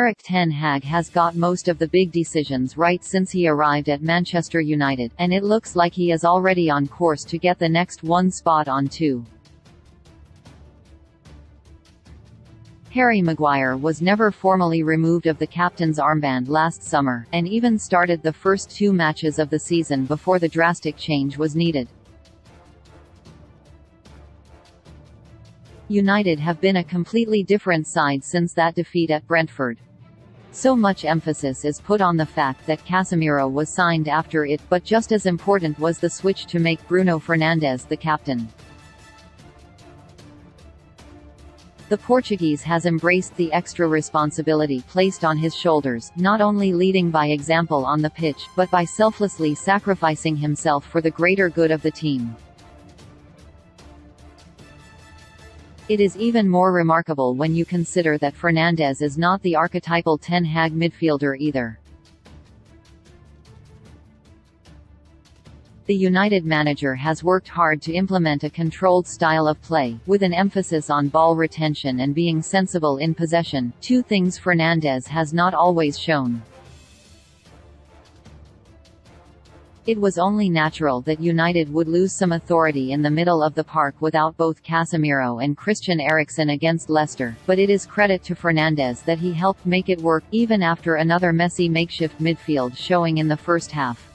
Erik ten Hag has got most of the big decisions right since he arrived at Manchester United, and it looks like he is already on course to get the next one spot on two. Harry Maguire was never formally removed of the captain's armband last summer, and even started the first two matches of the season before the drastic change was needed. United have been a completely different side since that defeat at Brentford. So much emphasis is put on the fact that Casemiro was signed after it, but just as important was the switch to make Bruno Fernandes the captain. The Portuguese has embraced the extra responsibility placed on his shoulders, not only leading by example on the pitch, but by selflessly sacrificing himself for the greater good of the team. It is even more remarkable when you consider that Fernandes is not the archetypal Ten Hag midfielder either. The United manager has worked hard to implement a controlled style of play, with an emphasis on ball retention and being sensible in possession, two things Fernandes has not always shown. It was only natural that United would lose some authority in the middle of the park without both Casemiro and Christian Eriksen against Leicester, but it is credit to Fernandes that he helped make it work, even after another messy makeshift midfield showing in the first half.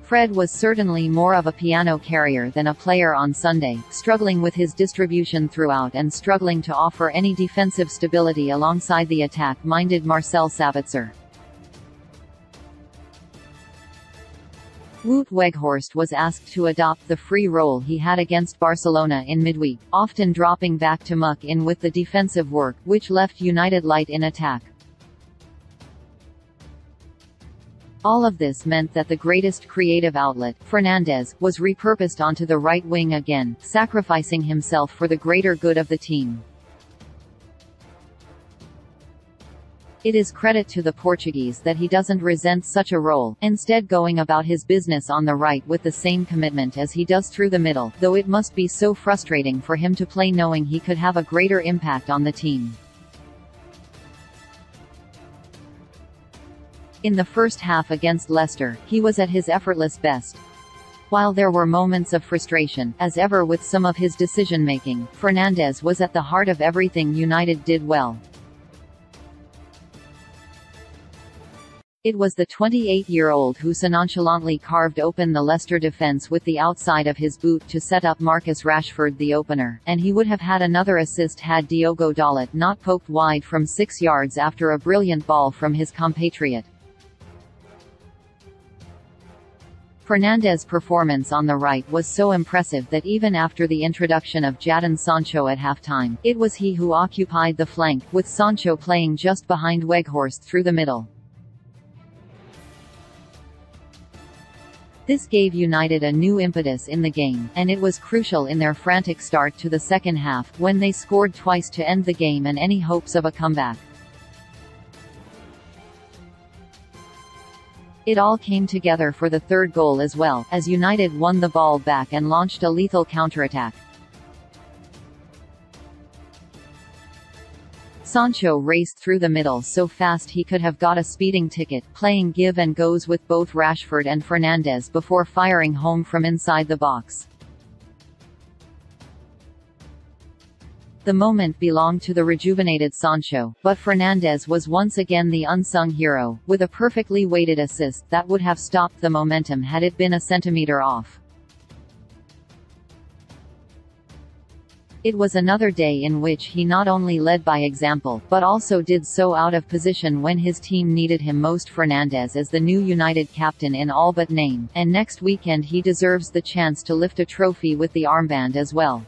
Fred was certainly more of a piano carrier than a player on Sunday, struggling with his distribution throughout and struggling to offer any defensive stability alongside the attack-minded Marcel Sabitzer. Wout Weghorst was asked to adopt the free role he had against Barcelona in midweek, often dropping back to muck in with the defensive work, which left United light in attack. All of this meant that the greatest creative outlet, Fernandes, was repurposed onto the right wing again, sacrificing himself for the greater good of the team. It is credit to the Portuguese that he doesn't resent such a role, instead going about his business on the right with the same commitment as he does through the middle, though it must be so frustrating for him to play knowing he could have a greater impact on the team. In the first half against Leicester, he was at his effortless best. While there were moments of frustration, as ever with some of his decision-making, Fernandes was at the heart of everything United did well. It was the 28-year-old who so nonchalantly carved open the Leicester defence with the outside of his boot to set up Marcus Rashford the opener, and he would have had another assist had Diogo Dalot not poked wide from 6 yards after a brilliant ball from his compatriot. Fernandes' performance on the right was so impressive that even after the introduction of Jadon Sancho at halftime, it was he who occupied the flank, with Sancho playing just behind Weghorst through the middle. This gave United a new impetus in the game, and it was crucial in their frantic start to the second half, when they scored twice to end the game and any hopes of a comeback. It all came together for the third goal as well, as United won the ball back and launched a lethal counterattack. Sancho raced through the middle so fast he could have got a speeding ticket, playing give and goes with both Rashford and Fernandes before firing home from inside the box. The moment belonged to the rejuvenated Sancho, but Fernandes was once again the unsung hero, with a perfectly weighted assist that would have stopped the momentum had it been a centimetre off. It was another day in which he not only led by example, but also did so out of position when his team needed him most. Fernandes is the new United captain in all but name, and next weekend he deserves the chance to lift a trophy with the armband as well.